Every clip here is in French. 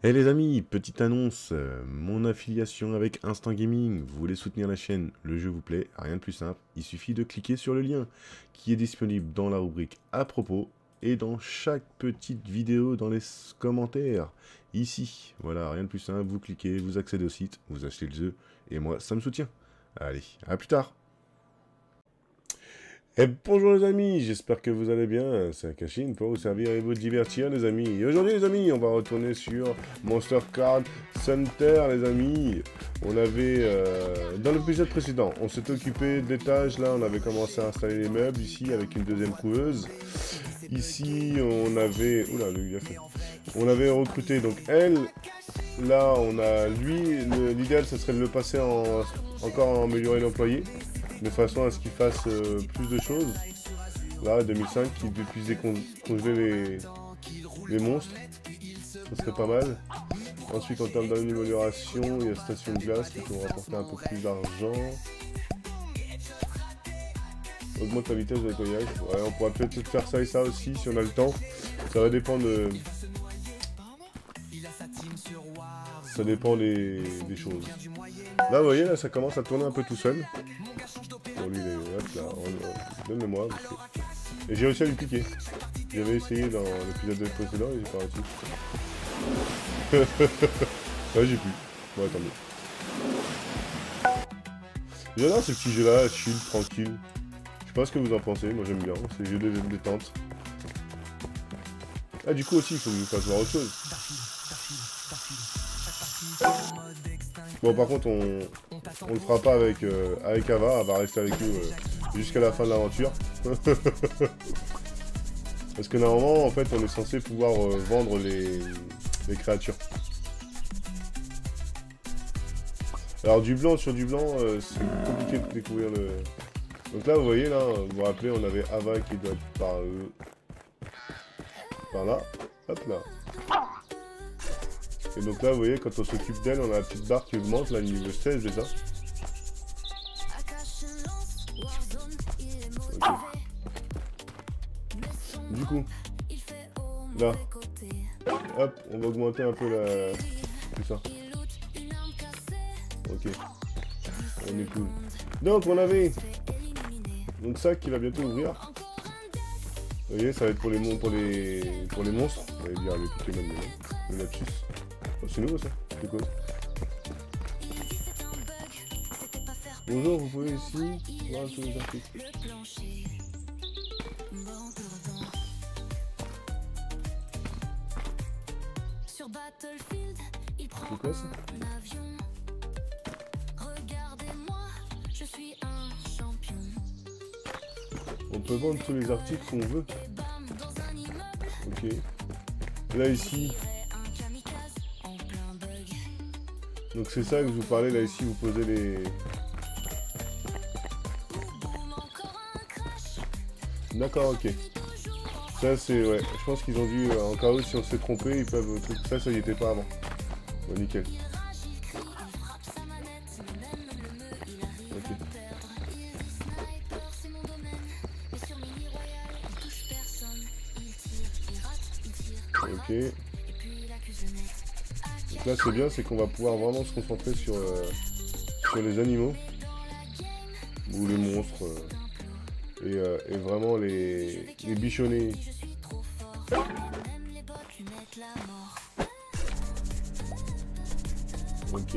Eh les amis, petite annonce, mon affiliation avec Instant Gaming, vous voulez soutenir la chaîne, le jeu vous plaît, rien de plus simple, il suffit de cliquer sur le lien qui est disponible dans la rubrique à propos et dans chaque petite vidéo dans les commentaires, ici. Voilà, rien de plus simple, vous cliquez, vous accédez au site, vous achetez le jeu, et moi ça me soutient. Allez, à plus tard. Et bonjour les amis, j'espère que vous allez bien, c'est Akashin pour vous servir et vous divertir les amis. Et aujourd'hui les amis, on va retourner sur Monster Card Center les amis. On avait, dans l'épisode précédent, on s'est occupé d'étages, là on avait commencé à installer les meubles ici avec une deuxième couveuse. Ici on avait, oula le gars fait. On avait recruté donc elle, là on a lui, l'idéal ce serait de le passer encore en améliorer l'employé. De façon à ce qu'il fasse plus de choses. Là, 2005, qu'il puisse décongeler les monstres. Ce serait pas mal. Ensuite, en termes d'amélioration, il y a Station de glace qui peut rapporter un peu plus d'argent. Augmente la vitesse de nettoyage. Ouais, on pourrait peut-être faire ça et ça aussi si on a le temps. Ça va dépendre de... Ça dépend des choses. Là, vous voyez, là, ça commence à tourner un peu tout seul. Bon, lui, il est là, donne-le-moi. Que... Et j'ai réussi à lui piquer. J'avais essayé dans l'épisode précédent et j'ai pas réussi. Ouais, j'ai pu. Ouais, tant mieux. J'adore ce petit jeu-là, chill, tranquille. Je sais pas ce que vous en pensez, moi j'aime bien. C'est des jeux de détente. Ah, du coup aussi, il faut que je vous fasse voir autre chose. Bon, par contre, on le fera pas avec Ava, elle va rester avec nous jusqu'à la fin de l'aventure. Parce que normalement, en fait, on est censé pouvoir vendre les créatures. Alors, du blanc sur du blanc, c'est compliqué de découvrir le... Donc là, vous voyez, là, vous vous rappelez, on avait Ava qui doit être par là. Hop là. Et donc là, vous voyez, quand on s'occupe d'elle, on a la petite barre qui augmente, là, niveau 16 déjà. Okay. Du coup, là, hop, on va augmenter un peu la... tout ça. Ok, on est cool. Donc, on avait... Donc ça qui va bientôt ouvrir. Vous voyez, ça va être pour les monstres. On va dire les Pokémon, le lapsus. Oh, c'est nouveau ça, c'est cool. Bonjour, vous pouvez ici voir tous les articles. C'est quoi ça? On peut vendre tous les articles qu'on veut. Ok. Là ici. Donc c'est ça que je vous parlais, là ici vous posez les... D'accord, ok. Ça c'est, ouais, je pense qu'ils ont dû, en cas où si on s'est trompé, ils peuvent... Ça y était pas avant. Bon, nickel. Ok. Ok. Donc là c'est bien, c'est qu'on va pouvoir vraiment se concentrer sur les animaux. Ou les monstres. Et vraiment les bichonner. Ok.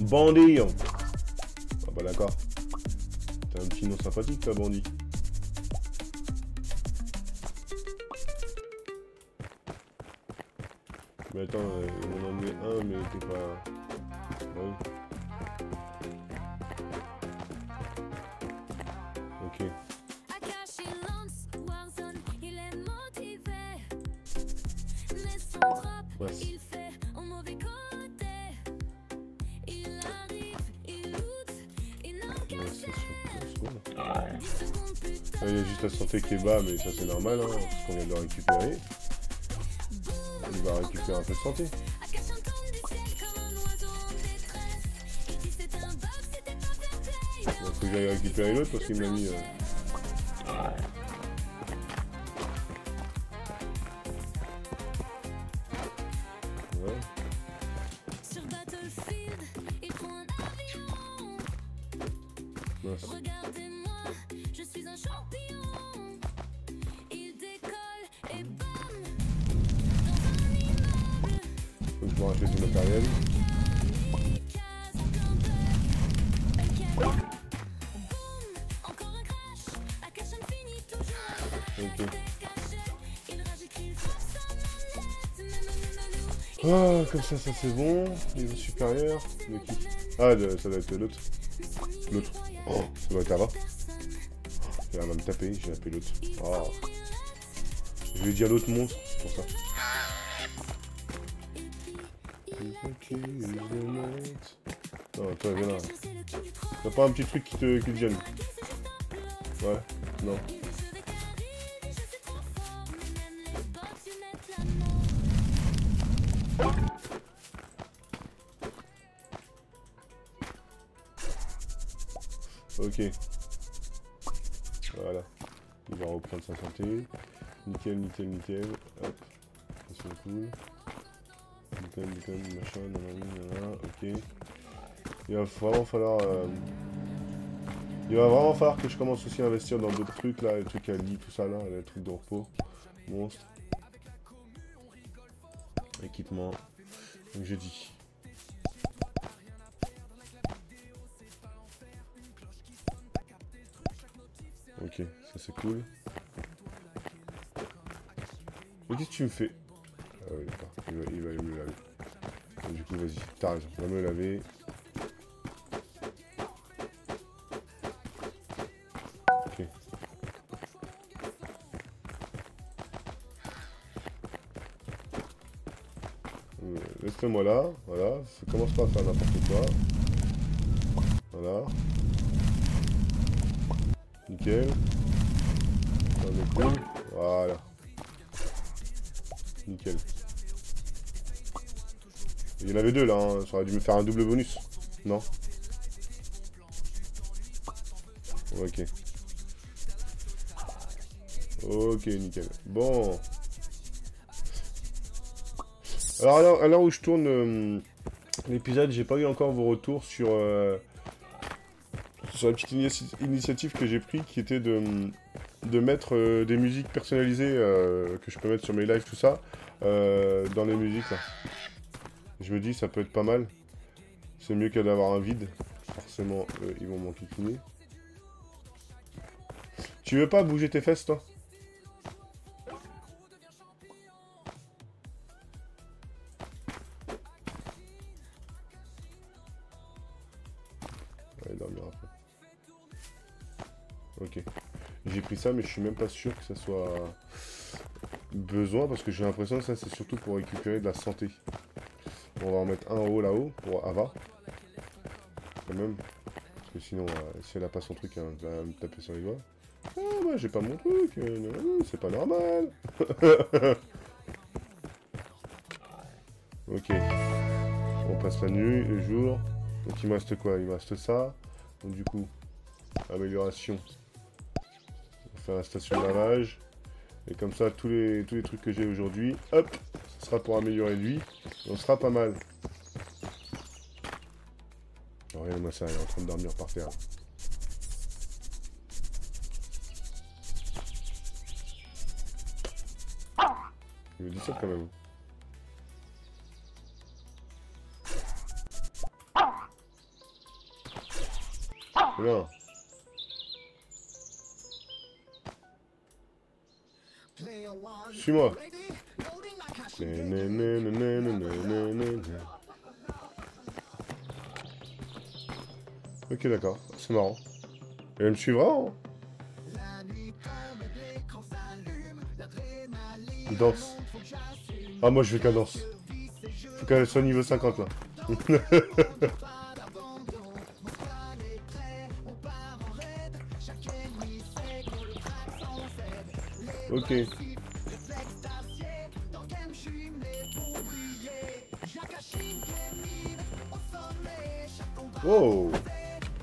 Bandit. Ah bah d'accord. T'as un petit nom sympathique toi, bandit. Mais attends, on en met un mais t'es pas... Oui. Ok. Ouais. Il y a juste la santé qui est bas, mais ça c'est normal, hein, parce qu'on vient de le récupérer. Il va récupérer un peu de santé. Il faut que j'aille récupérer l'autre parce qu'il m'a mis... Mince. Regardez-moi, je suis un champion. Il décolle et bam, dans un immeuble. Faut que je me rachète du matériel. Kamikaze en plein bug. Boum, encore un crash. À cash infini, toujours à faire. Ok. Caché, il rajoute qu'il frappe sa manette. Ah, comme ça c'est bon. Niveau supérieur. De qui? Ah, ça doit être l'autre. L'autre. Oh, ça doit être là-bas. Il va me taper, j'ai appelé l'autre. Oh. Je vais dire l'autre monstre, c'est pour ça. Non, toi, viens là. T'as pas un petit truc qui te gêne? Ouais, non. Ok. Voilà. Il va reprendre sa santé. Nickel, nickel, nickel. Hop. Ça c'est cool. Nickel, nickel, machin, nanana, ok. Il va vraiment falloir... Il va vraiment falloir que je commence aussi à investir dans d'autres trucs là, les trucs à lit, tout ça là, les trucs de repos. Monstre. Équipement. Donc j'ai dit. Ok, ça c'est cool. Mais qu'est-ce que tu me fais? Ah oui, d'accord, il va aller me laver. Donc, du coup, vas-y, t'as raison, on va me laver. Ok. Laisse-le-moi là, voilà, ça commence pas à faire n'importe quoi. Voilà. Nickel. On est cool. Voilà. Nickel. Il y en avait deux là, hein. Ça aurait dû me faire un double bonus. Non? Ok. Ok, nickel. Bon. Alors à l'heure où je tourne l'épisode, j'ai pas eu encore vos retours sur la petite initiative que j'ai prise, qui était de mettre des musiques personnalisées que je peux mettre sur mes lives, tout ça, dans les musiques là. Je me dis, ça peut être pas mal. C'est mieux qu'à d'avoir un vide. Forcément, ils vont m'en kikiner. Tu veux pas bouger tes fesses, toi? Ouais, il dormira après. Ok. J'ai pris ça, mais je suis même pas sûr que ça soit besoin, parce que j'ai l'impression que ça, c'est surtout pour récupérer de la santé. On va en mettre un en haut là-haut pour Ava. Quand même. Parce que sinon, si elle a pas son truc, elle va me taper sur les doigts. Ah bah j'ai pas mon truc, c'est pas normal. Ok. On passe la nuit, le jour. Donc il me reste quoi? Il me reste ça. Donc du coup, amélioration. On va faire la station de lavage. Et comme ça, tous les trucs que j'ai aujourd'hui, hop, ce sera pour améliorer lui. On sera pas mal. Oh, regarde-moi ça, il est en train de dormir par terre. Il me dit ça quand même. Là. Suis-moi. Ok, d'accord. C'est marrant. Elle me suivra, hein? Danse. Ah, moi, je veux qu'elle danse. Faut qu'elle soit niveau 50, là. Ok. Oh,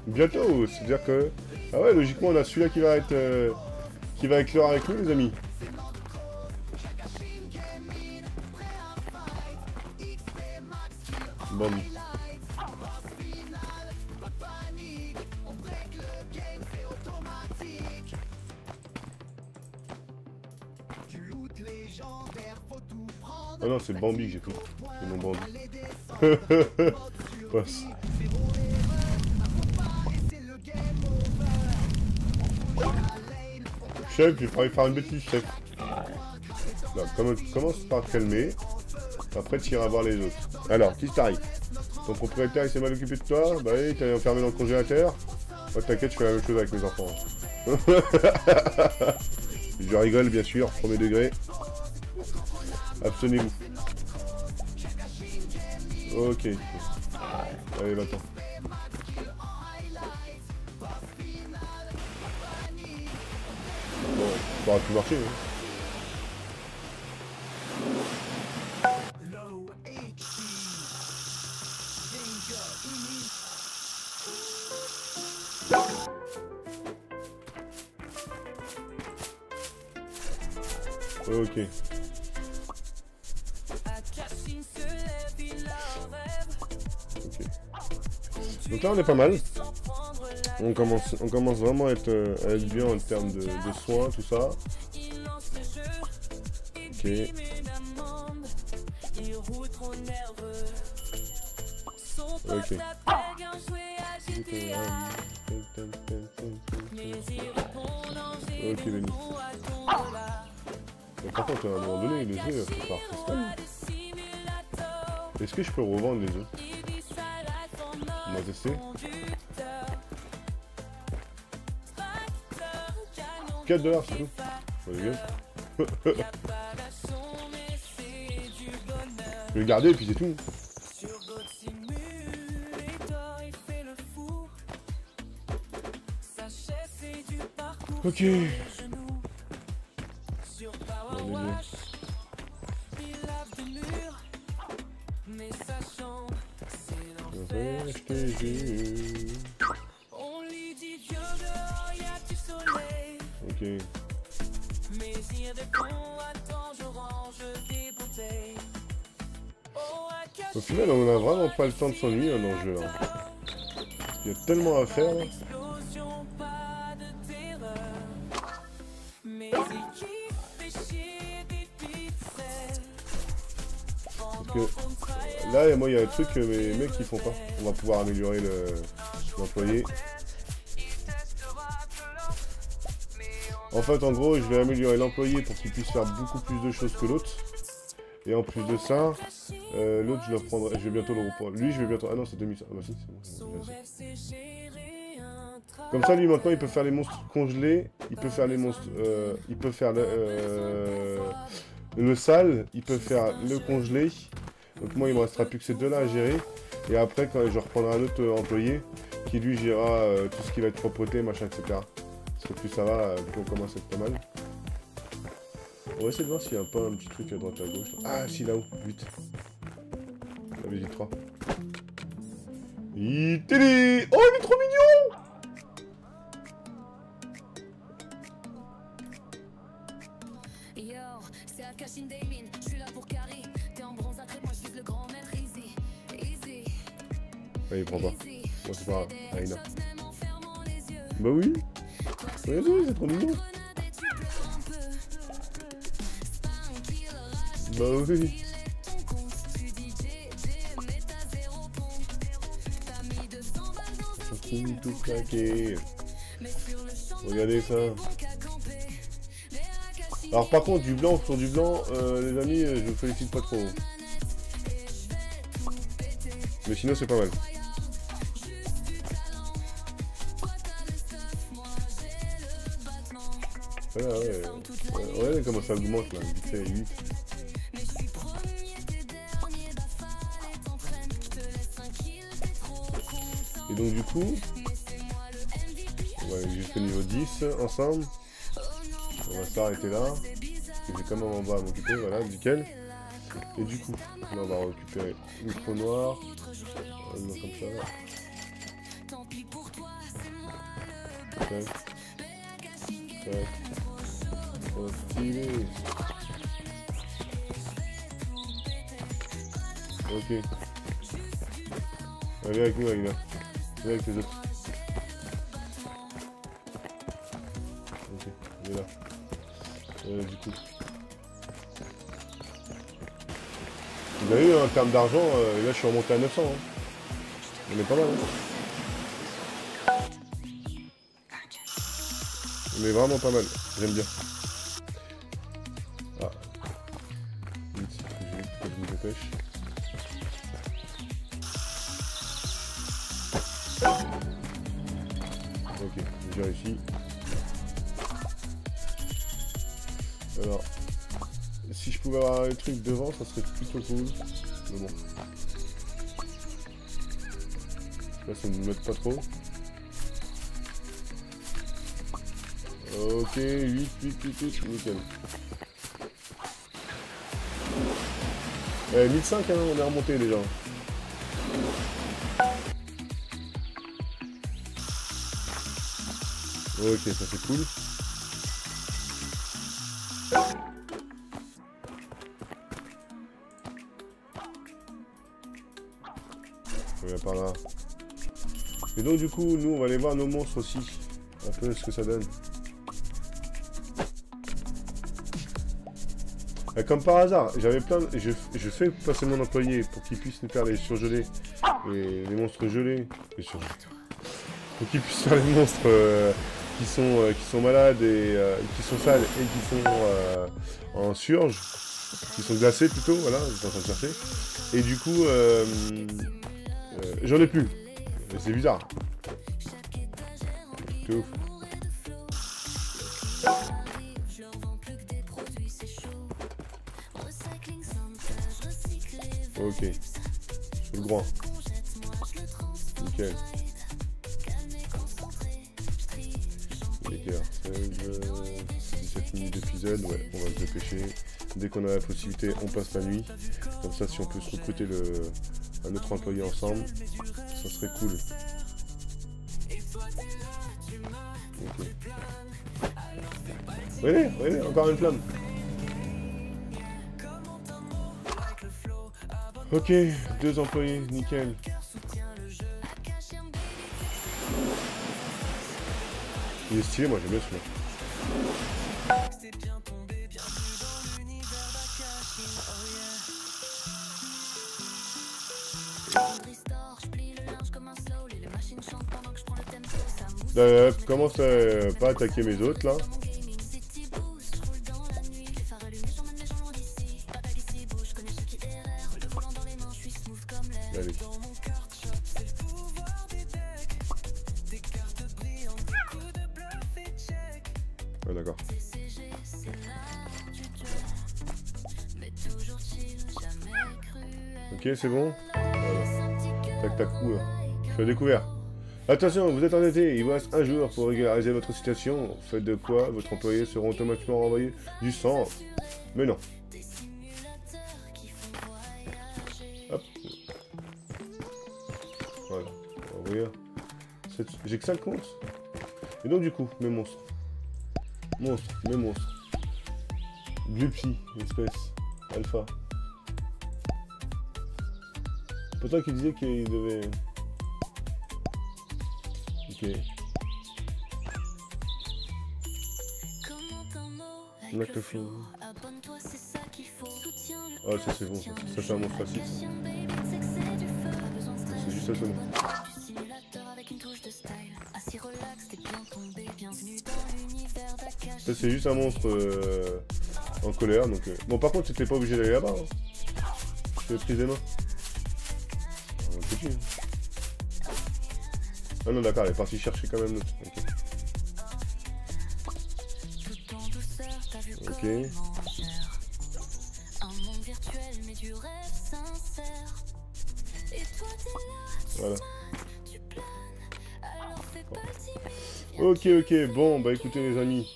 bientôt, c'est-à-dire que... Ah ouais, logiquement, on a celui-là qui va être... qui va éclore avec nous, les amis. Bon. Oh non, c'est Bambi que j'ai pris. C'est mon Bambi. Passe. Chef, j'ai failli faire une bêtise, chef. Là, commence par te calmer. Après, tu iras voir les autres. Alors, qu'est-ce qui t'arrive? Ton propriétaire, il s'est mal occupé de toi? Bah oui, t'es enfermé dans le congélateur? Oh, t'inquiète, je fais la même chose avec mes enfants. Je rigole, bien sûr, premier degré. Abstenez-vous. Ok. Allez, va-t'en. Bon, ça aura pu marcher, hein. Ok. Ok. Donc là on est pas mal. On commence vraiment à être bien en termes de soins, tout ça. Ok. Ok. Ok, Benny. Mais par contre, à un moment donné, les œufs, faut pas freestyle. Est-ce que je peux revendre les œufs? On va tester. 4 $, c'est tout. Faut les gars. Je vais le garder et puis c'est tout. Ok. Ok. Au final, on a vraiment pas le temps de s'ennuyer dans le jeu. Hein. Il y a tellement à faire. Là. Parce que là, moi, il y a un truc que mes mecs ils font pas. On va pouvoir améliorer l'employé. En fait, en gros, je vais améliorer l'employé pour qu'il puisse faire beaucoup plus de choses que l'autre. Et en plus de ça, l'autre, je le reprendrai. Je vais bientôt le reprendre. Lui, je vais bientôt. Ah non, c'est 2000. Ah bah si, c'est bon. Comme ça, lui, maintenant, il peut faire les monstres congelés. Il peut faire les monstres. Il peut faire le sale. Il peut faire le congelé. Donc, moi, il me restera plus que ces deux-là à gérer. Et après, quand je reprendrai un autre employé qui, lui, gérera tout ce qui va être propreté, machin, etc. Parce que plus ça va, plus on commence à être pas mal. On va essayer de voir s'il n'y a pas un petit truc à droite à gauche. Ah si, là-haut, 8. On avait dit 3. Oh, il est trop mignon! Yo, c'est Akashin Damien, je suis là pour carry. T'es en bronze à crête, moi je suis le grand maître easy. Easy. Ah, il prend pas. Bon, c'est pas grave. Aïna. Bah oui. Regardez, c'est trop mignon. Bah oui. Tout claqué. Regardez ça. Alors par contre, du blanc sur du blanc, les amis, je vous félicite pas trop. Mais sinon c'est pas mal. Voilà, ouais. Regardez comment ça augmente là, vite fait, 8. Et donc du coup, on va aller jusqu'au niveau 10 ensemble. On va s'arrêter là. Parce que j'ai quand même en bas à m'occuper, voilà, nickel. Et du coup, là on va récupérer le trou noir. On va le mettre comme ça. Tac. Tac. Oh, stylé. Ok. Allez avec nous, Aïna. Viens avec les autres. Ok, il est là. Du coup. Vous avez vu, hein, en termes d'argent, là je suis remonté à 900. Hein. On est pas mal. Hein. On est vraiment pas mal. J'aime bien. Ah. Vite, faut que je me dépêche. Ok, j'ai réussi. Alors, si je pouvais avoir un truc devant, ça serait plutôt cool. Mais bon. Là, ça ne me met pas trop. Ok, 8, nickel. 1005, hein, on est remonté déjà. Ok, ça c'est cool. Ouais, par là. Et donc du coup, nous on va aller voir nos monstres aussi. Un peu ce que ça donne. Comme par hasard, j'avais plein de... je fais passer mon employé pour qu'il puisse nous faire les surgelés. Les monstres gelés. Les surgelés. Pour qu'il puisse faire les monstres qui sont malades et qui sont sales et qui sont en surge. Qui sont glacés plutôt, voilà, j'étais en train de chercher. Et du coup, j'en ai plus. C'est bizarre. C'est ouf. Ok. Je le droit. Nickel. Il est quelle heure 17 minutes d'épisode, ouais, on va se dépêcher. Dès qu'on a la possibilité, on passe la nuit. Comme ça, si on peut se recruter un autre employé ensemble, ça serait cool. Ok. Regardez, encore une flamme. Ok, 2 employés, nickel. Il est stylé, moi j'aime bien celui-là. Commence à pas attaquer mes autres là. Allez. Ah d'accord. Ok, c'est bon. Voilà. Tac tac coup là. Je suis à découvert. Attention, vous êtes endetté, il vous reste un jour pour régulariser votre situation. Faites de quoi votre employé seront automatiquement renvoyés du sang. Mais non. Hop. Voilà. Regarde. J'ai que 5 monstres. Et donc du coup, mes monstres. Mes monstres. Glupsi, espèce. Alpha. C'est pas toi qui disais qu'il devait... Ok. Knock le flow. Ah ça c'est bon, ça c'est un monstre facile. C'est juste ça seulement. Ça c'est juste un monstre en colère donc... Bon par contre t'étais pas obligé d'aller là-bas. Hein. Je t'ai pris des mains. Petit, hein. Ah non d'accord, elle est partie chercher quand même l'autre. Ok. Ok. Voilà. Ok, bon, bah écoutez les amis,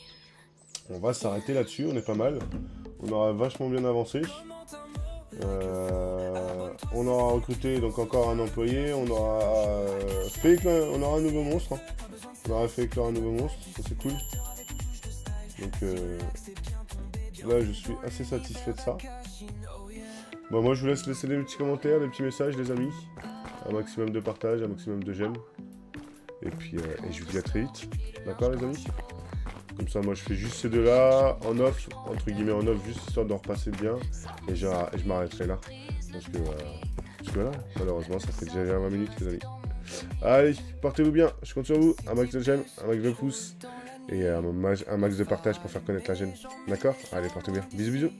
on va s'arrêter là-dessus, on est pas mal. On aura vachement bien avancé. On aura recruté donc encore un employé, on aura on aura un nouveau monstre. Hein. On aura fait éclore un nouveau monstre, ça c'est cool. Donc là je suis assez satisfait de ça. Bon moi je vous laisse laisser des petits commentaires, des petits messages les amis. Un maximum de partage, un maximum de j'aime. Et puis je vous dis à très vite. D'accord les amis ? Comme ça, moi, je fais juste ces deux-là, en off, entre guillemets en off, juste histoire de repasser bien. Et je m'arrêterai là. Parce que voilà, malheureusement, ça fait déjà 20 minutes, les amis. Allez, portez-vous bien, je compte sur vous. Un max de j'aime, un max de pouces. Et un max de partage pour faire connaître la chaîne. D'accord? Allez, portez-vous bien. Bisous, bisous.